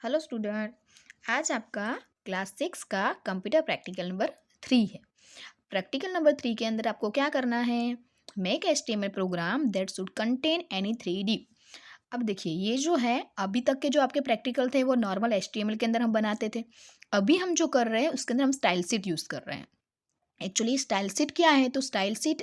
Hello student. आज आपका class 6 का कंप्यूटर प्रैक्टिकल नंबर 3 है। प्रैक्टिकल नंबर 3 के अंदर आपको क्या करना है? Make HTML program that should contain any 3D। अब देखिए, ये जो है अभी तक के जो आपके प्रैक्टिकल थे वो नॉर्मल HTML के अंदर हम बनाते थे। अभी हम जो कर रहे हैं उसके अंदर हम स्टाइल शीट यूज़ कर रहे हैं। एक्चुअली स्टाइल शीट क्या है? तो स्टाइल शीट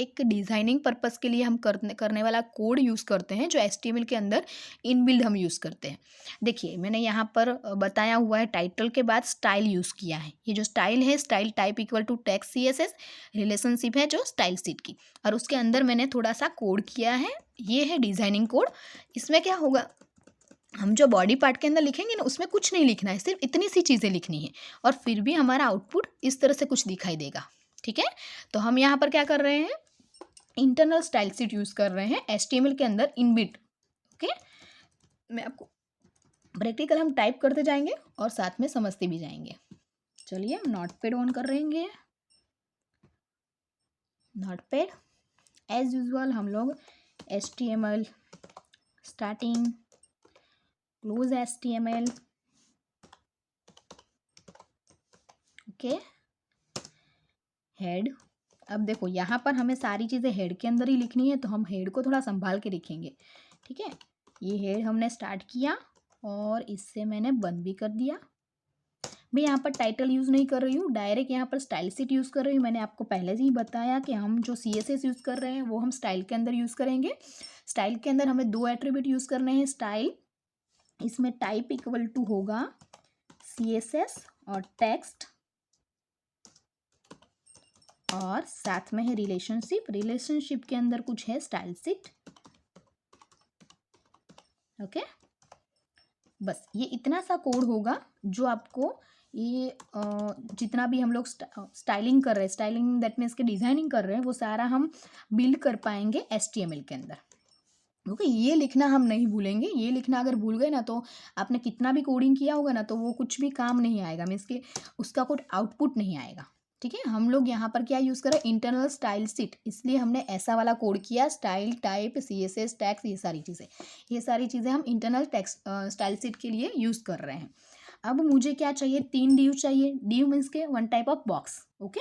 एक डिज़ाइनिंग पर्पस के लिए हम करने वाला कोड यूज़ करते हैं, जो HTML के अंदर इनबिल्ड हम यूज़ करते हैं। देखिए, मैंने यहाँ पर बताया हुआ है, टाइटल के बाद स्टाइल यूज़ किया है। ये जो स्टाइल है, style type equal to text CSS, relationship है जो स्टाइल शीट की, और उसके अंदर मैंने थोड़ा सा कोड किया है। ये है डिज़ाइनिंग कोड। इसमें क्या होगा, हम जो बॉडी पार्ट के अंदर लिखेंगे ना, उसमें कुछ नहीं लिखना है, सिर्फ इतनी सी चीज़ें लिखनी है, और फिर भी हमारा आउटपुट इस तरह से कुछ दिखाई देगा। ठीक है, तो हम यहाँ पर क्या कर रहे हैं, इंटरनल स्टाइल शीट यूज़ कर रहे हैं HTML के अंदर इनबिल्ट। ओके, मैं आपको प्रैक्टिकल हम टाइप करते जाएंगे और साथ में समझते भी जाएंगे। चलिए, हम नोटपैड ऑन कर रहेंगे। नोटपैड एज यूजुअल हम लोग HTML starting, close HTML। Okay, head. अब देखो, यहाँ पर हमें सारी चीज़ें हेड के अंदर ही लिखनी है, तो हम हेड को थोड़ा संभाल के लिखेंगे। ठीक है, ये हेड हमने स्टार्ट किया और इससे मैंने बंद भी कर दिया। मैं यहाँ पर टाइटल यूज़ नहीं कर रही हूँ, डायरेक्ट यहाँ पर स्टाइल शीट यूज़ कर रही हूँ। मैंने आपको पहले से ही बताया कि हम जो CSS यूज़ कर रहे हैं वो हम स्टाइल के अंदर यूज़ करेंगे। स्टाइल के अंदर हमें 2 एट्रीब्यूट यूज़ करने हैं। स्टाइल, इसमें टाइप इक्वल टू होगा CSS और टेक्स्ट, और साथ में है रिलेशनशिप। रिलेशनशिप के अंदर कुछ है स्टाइल शीट। ओके, बस ये इतना सा कोड होगा जो आपको ये जितना भी हम लोग स्टाइलिंग कर रहे हैं, स्टाइलिंग दैट मीन्स के डिज़ाइनिंग कर रहे हैं, वो सारा हम बिल्ड कर पाएंगे HTML के अंदर। ओके, ये लिखना हम नहीं भूलेंगे। ये लिखना अगर भूल गए ना, तो आपने कितना भी कोडिंग किया होगा ना, तो वो कुछ भी काम नहीं आएगा, मीन्स के उसका कोई आउटपुट नहीं आएगा। ठीक है, हम लोग यहाँ पर क्या यूज़ करें, इंटरनल स्टाइल शीट, इसलिए हमने ऐसा वाला कोड किया। स्टाइल टाइप CSS टैक्स, ये सारी चीज़ें हम इंटरनल टेक्स्ट स्टाइल शीट के लिए यूज़ कर रहे हैं। अब मुझे क्या चाहिए, 3 डिव चाहिए। डिव मीन्स के one type of box. Okay,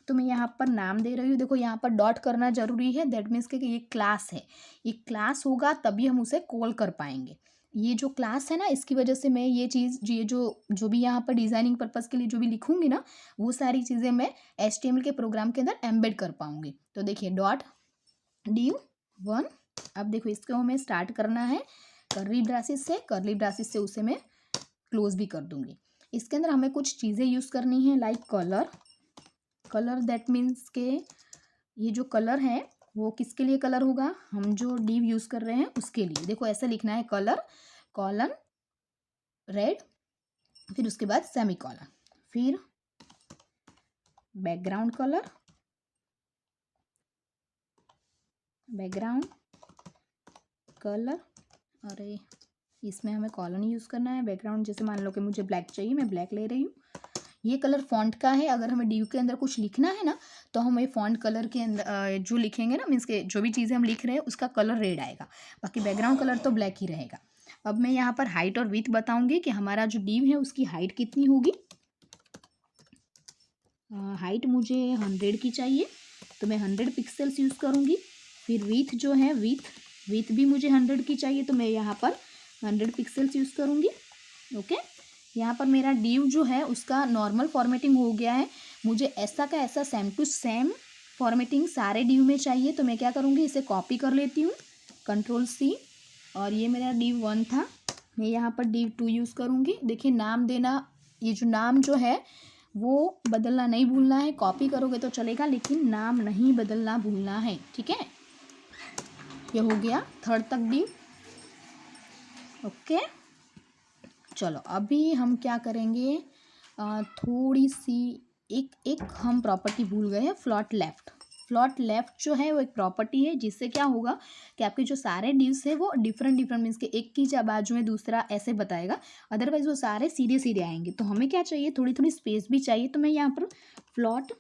तो मैं यहाँ पर नाम दे रही हूँ। देखो, यहाँ पर डॉट करना जरूरी है, दैट मीन्स के ये क्लास है। ये क्लास होगा तभी हम उसे कॉल कर पाएंगे। ये जो क्लास है ना, इसकी वजह से मैं ये चीज़, ये जो भी यहाँ पर डिज़ाइनिंग पर्पज़ के लिए जो भी लिखूंगी ना, वो सारी चीज़ें मैं HTML के प्रोग्राम के अंदर एम्बेड कर पाऊंगी। तो देखिए, डॉट div 1। अब देखो, इसको हमें स्टार्ट करना है कर्ली ब्रासेस से। कर्ली ब्रासेस से उसे मैं क्लोज भी कर दूंगी। इसके अंदर हमें कुछ चीज़ें यूज़ करनी है, like colour. Colour that means के ये जो कलर है वो किसके लिए कलर होगा, हम जो डिव यूज़ कर रहे हैं उसके लिए। देखो, ऐसे लिखना है, कलर कॉलन रेड, फिर उसके बाद सेमी कॉलन, फिर बैकग्राउंड कलर, बैकग्राउंड कलर। अरे, इसमें हमें कॉलन यूज़ करना है। बैकग्राउंड, जैसे मान लो कि मुझे ब्लैक चाहिए, मैं ब्लैक ले रही हूँ। ये कलर फॉन्ट का है। अगर हमें डिव के अंदर कुछ लिखना है ना, तो हम ये फॉन्ट कलर के अंदर जो लिखेंगे ना, मीन्स के जो भी चीज़ें हम लिख रहे हैं उसका कलर रेड आएगा, बाकी बैकग्राउंड कलर तो ब्लैक ही रहेगा। अब मैं यहाँ पर हाइट और विड्थ बताऊंगी कि हमारा जो डिव है उसकी हाइट कितनी होगी। हाइट मुझे 100 की चाहिए, तो मैं 100 पिक्सल्स यूज़ करूँगी। फिर विड्थ जो है, विड्थ भी मुझे 100 की चाहिए, तो मैं यहाँ पर 100 पिक्सल्स यूज़ करूँगी। ओके, यहाँ पर मेरा डिव जो है उसका नॉर्मल फॉर्मेटिंग हो गया है। मुझे ऐसा का ऐसा सेम टू सेम फॉर्मेटिंग सारे डिव में चाहिए, तो मैं क्या करूँगी, इसे कॉपी कर लेती हूँ, Ctrl+C। और ये मेरा डिव 1 था, मैं यहाँ पर डिव 2 यूज़ करूँगी। देखिए, नाम देना, ये जो नाम जो है वो बदलना नहीं भूलना है। कॉपी करोगे तो चलेगा, लेकिन नाम नहीं बदलना भूलना है। ठीक है, ये हो गया 3rd तक डिव। ओके, चलो अभी हम क्या करेंगे, थोड़ी सी एक हम प्रॉपर्टी भूल गए हैं, फ्लॉट लेफ्ट। फ्लॉट लेफ्ट जो है वो एक प्रॉपर्टी है, जिससे क्या होगा कि आपके जो सारे डिव्स है वो डिफरेंट मीन्स के एक की बाजू में दूसरा ऐसे बताएगा, अदरवाइज वो सारे सीधे सीधे आएंगे। तो हमें क्या चाहिए, थोड़ी थोड़ी स्पेस भी चाहिए, तो मैं यहाँ पर फ्लॉट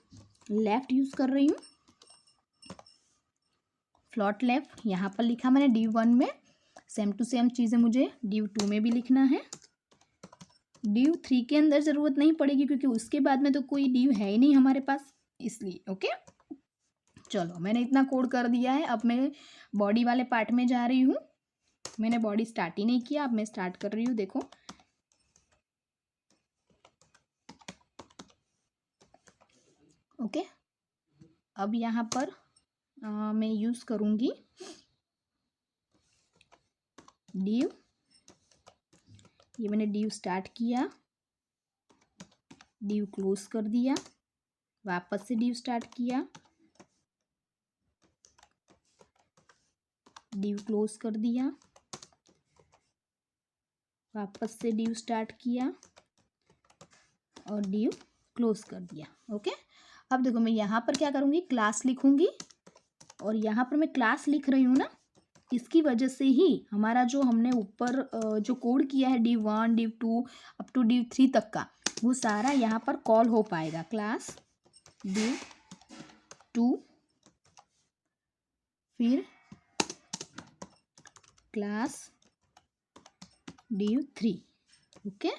लेफ्ट यूज़ कर रही हूँ। फ्लॉट लेफ्ट यहाँ पर लिखा मैंने डिव 1 में, सेम टू सेम चीज़ें मुझे डिव 2 में भी लिखना है। div 3 के अंदर ज़रूरत नहीं पड़ेगी क्योंकि उसके बाद में तो कोई div है ही नहीं हमारे पास, इसलिए। ओके, चलो मैंने इतना कोड कर दिया है। अब मैं बॉडी वाले पार्ट में जा रही हूँ। मैंने बॉडी स्टार्ट ही नहीं किया, अब मैं स्टार्ट कर रही हूँ। देखो, ओके, अब यहाँ पर मैं यूज़ करूँगी div। ये मैंने div स्टार्ट किया, div क्लोज कर दिया, वापस से div स्टार्ट किया, div क्लोज कर दिया, वापस से div स्टार्ट किया और div क्लोज कर दिया। ओके, अब देखो मैं यहाँ पर क्या करूँगी, क्लास लिखूँगी, और यहाँ पर मैं क्लास लिख रही हूँ ना, इसकी वजह से ही हमारा जो हमने ऊपर जो कोड किया है div 1 div 2 up to div 3 तक का, वो सारा यहाँ पर कॉल हो पाएगा। क्लास div 2, फिर क्लास div 3। ओके,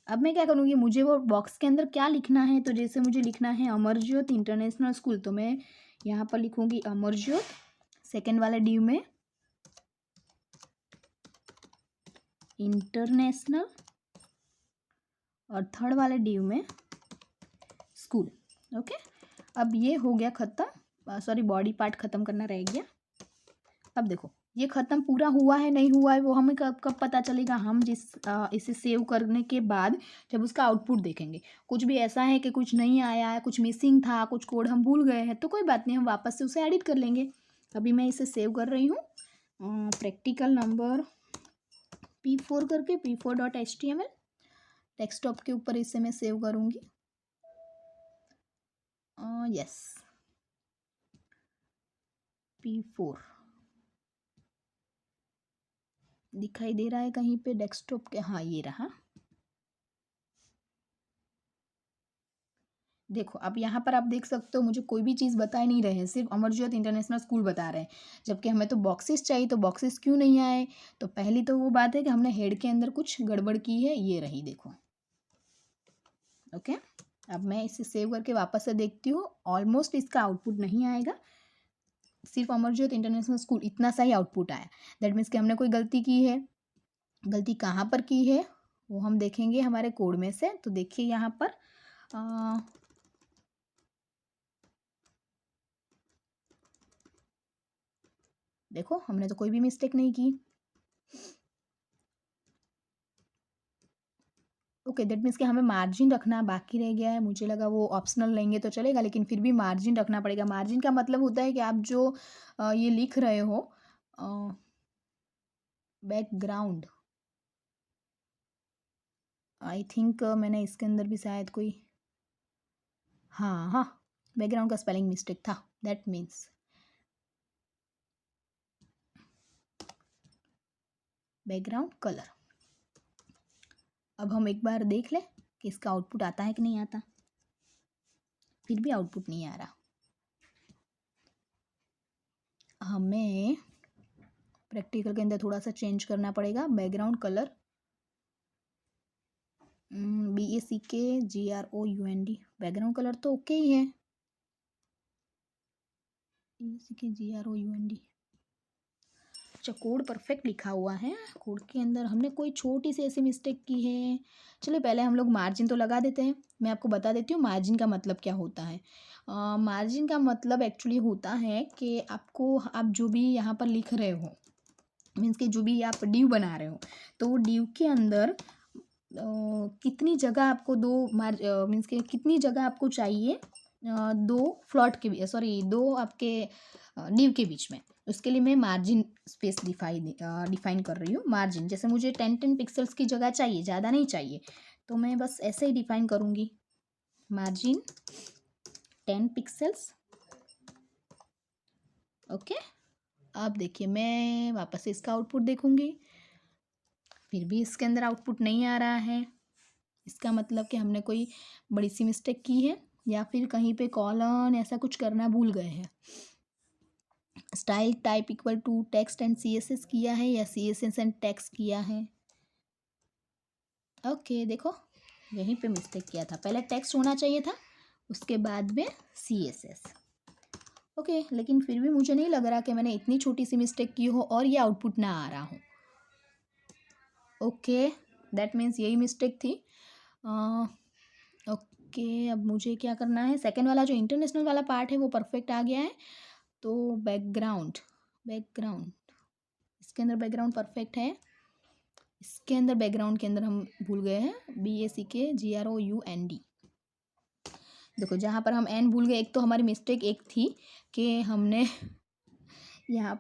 अब मैं क्या करूँगी, मुझे वो बॉक्स के अंदर क्या लिखना है, तो जैसे मुझे लिखना है अमरज्योत इंटरनेशनल स्कूल, तो मैं यहाँ पर लिखूँगी अमरज्योत, सेकेंड वाले div में इंटरनेशनल, और थर्ड वाले div में स्कूल। ओके, अब ये हो गया ख़त्म, सॉरी बॉडी पार्ट ख़त्म करना रह गया। अब देखो ये ख़त्म पूरा हुआ है नहीं हुआ है वो हमें कब कब पता चलेगा, हम इसे सेव करने के बाद जब उसका आउटपुट देखेंगे। कुछ भी ऐसा है कि कुछ नहीं आया है, कुछ मिसिंग था, कुछ कोड हम भूल गए हैं, तो कोई बात नहीं, हम वापस से उसे एडिट कर लेंगे। अभी मैं इसे सेव कर रही हूँ, प्रैक्टिकल नंबर P4 करके, p4.html डेस्कटॉप के ऊपर इसे मैं सेव करूँगी। यस, P4 दिखाई दे रहा है कहीं पे डेस्कटॉप के, हाँ ये रहा। देखो अब यहाँ पर आप देख सकते हो मुझे कोई भी चीज़ बता ही नहीं रहे हैं, सिर्फ अमरज्योत इंटरनेशनल स्कूल बता रहे हैं, जबकि हमें तो बॉक्सेस चाहिए, तो बॉक्सेस क्यों नहीं आए। तो पहली तो वो बात है कि हमने हेड के अंदर कुछ गड़बड़ की है, ये रही देखो। ओके, अब मैं इसे सेव करके वापस से देखती हूँ, ऑलमोस्ट इसका आउटपुट नहीं आएगा, सिर्फ अमरज्योत इंटरनेशनल स्कूल इतना सा ही आउटपुट आया। दैट मीन्स कि हमने कोई गलती की है। गलती कहाँ पर की है वो हम देखेंगे हमारे कोड में से। तो देखिए यहाँ पर देखो हमने तो कोई भी मिस्टेक नहीं की। ओके, दैट मीन्स कि हमें मार्जिन रखना बाकी रह गया है। मुझे लगा वो ऑप्शनल लेंगे तो चलेगा, लेकिन फिर भी मार्जिन रखना पड़ेगा। मार्जिन का मतलब होता है कि आप जो ये लिख रहे हो बैकग्राउंड, आई थिंक मैंने इसके अंदर भी शायद कोई, हाँ हाँ, बैकग्राउंड का स्पेलिंग मिस्टेक था। That means background colour. अब हम एक बार देख लें कि इसका आउटपुट आता है कि नहीं आता। फिर भी आउटपुट नहीं आ रहा। हमें प्रैक्टिकल के अंदर थोड़ा सा चेंज करना पड़ेगा। Background colour BACKGROUND, background colour तो ओके ही है। BACKGROUND, अच्छा कोड परफेक्ट लिखा हुआ है। कोड के अंदर हमने कोई छोटी सी ऐसी मिस्टेक की है। चलिए पहले हम लोग मार्जिन तो लगा देते हैं। मैं आपको बता देती हूँ मार्जिन का मतलब क्या होता है। मार्जिन का मतलब एक्चुअली होता है कि आपको, आप जो भी यहाँ पर लिख रहे हो, मीन्स कि जो भी आप ड्यू बना रहे हो, तो वो ड्यू के अंदर कितनी जगह आपको मीन्स कि कितनी जगह आपको चाहिए दो फ्लॉट के, सॉरी दो आपके ड्यू के बीच में, उसके लिए मैं मार्जिन स्पेस डिफाइन कर रही हूँ। मार्जिन जैसे मुझे 10 पिक्सल्स की जगह चाहिए, ज़्यादा नहीं चाहिए, तो मैं बस ऐसे ही डिफाइन करूँगी, मार्जिन 10 पिक्सल्स। ओके, अब देखिए मैं वापस से इसका आउटपुट देखूँगी, फिर भी इसके अंदर आउटपुट नहीं आ रहा है। इसका मतलब कि हमने कोई बड़ी सी मिस्टेक की है, या फिर कहीं पे कॉलन ऐसा कुछ करना भूल गए हैं। Style type equal to text and CSS किया है, या CSS एंड टेक्स्ट किया है। ओके देखो यहीं पे मिस्टेक किया था, पहले टेक्स्ट होना चाहिए था, उसके बाद में CSS। ओके लेकिन फिर भी मुझे नहीं लग रहा कि मैंने इतनी छोटी सी मिस्टेक की हो और ये आउटपुट ना आ रहा हो। ओके दैट मीन्स यही मिस्टेक थी। ओके अब मुझे क्या करना है, सेकेंड वाला जो इंटरनेशनल वाला पार्ट है वो परफेक्ट आ गया है। तो बैकग्राउंड बैकग्राउंड इसके अंदर बैकग्राउंड परफेक्ट है, इसके अंदर बैकग्राउंड के अंदर हम भूल गए हैं BACKGROUND। देखो जहाँ पर हम एन भूल गए, एक तो हमारी मिस्टेक एक थी कि हमने यहाँ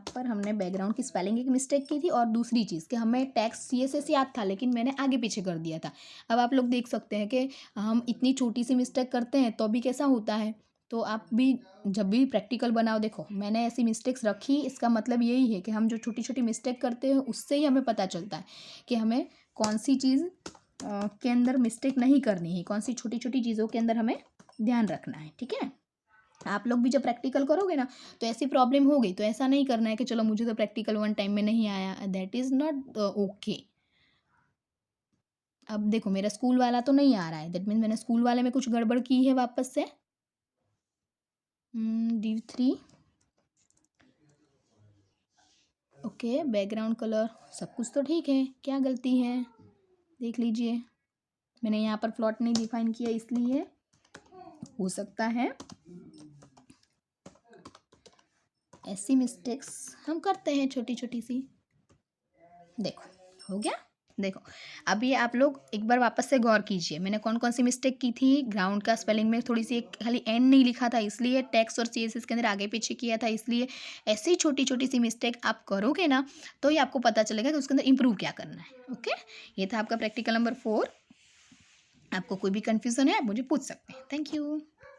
पर हमने बैकग्राउंड की स्पेलिंग एक मिस्टेक की थी, और दूसरी चीज़ कि हमें टेक्स्ट CSS याद था लेकिन मैंने आगे पीछे कर दिया था। अब आप लोग देख सकते हैं कि हम इतनी छोटी सी मिस्टेक करते हैं तो भी कैसा होता है। तो आप भी जब भी प्रैक्टिकल बनाओ, देखो मैंने ऐसी मिस्टेक्स रखी, इसका मतलब यही है कि हम जो छोटी छोटी मिस्टेक करते हैं उससे ही हमें पता चलता है कि हमें कौन सी चीज़ के अंदर मिस्टेक नहीं करनी है, कौन सी छोटी छोटी चीज़ों के अंदर हमें ध्यान रखना है। ठीक है, आप लोग भी जब प्रैक्टिकल करोगे ना तो ऐसी प्रॉब्लम हो गई तो ऐसा नहीं करना है कि चलो मुझे तो प्रैक्टिकल वन टाइम में नहीं आया, दैट इज़ नॉट ओके। अब देखो मेरा स्कूल वाला तो नहीं आ रहा है, दैट मीन्स मैंने स्कूल वाले में कुछ गड़बड़ की है वापस से। D3 ओके बैकग्राउंड कलर सब कुछ तो ठीक है, क्या गलती है देख लीजिए। मैंने यहाँ पर प्लॉट नहीं डिफाइन किया इसलिए हो सकता है ऐसी मिस्टेक्स हम करते हैं छोटी छोटी सी। देखो हो गया। देखो अभी आप लोग एक बार वापस से गौर कीजिए, मैंने कौन कौन सी मिस्टेक की थी। ग्राउंड का स्पेलिंग में थोड़ी सी एक खाली एन नहीं लिखा था इसलिए, टेक्स्ट और CSS के अंदर आगे पीछे किया था इसलिए। ऐसी छोटी छोटी सी मिस्टेक आप करोगे ना तो ही आपको पता चलेगा कि उसके अंदर इम्प्रूव क्या करना है। ओके ये था आपका प्रैक्टिकल नंबर 4। आपको कोई भी कन्फ्यूज़न है आप मुझे पूछ सकते हैं। Thank you.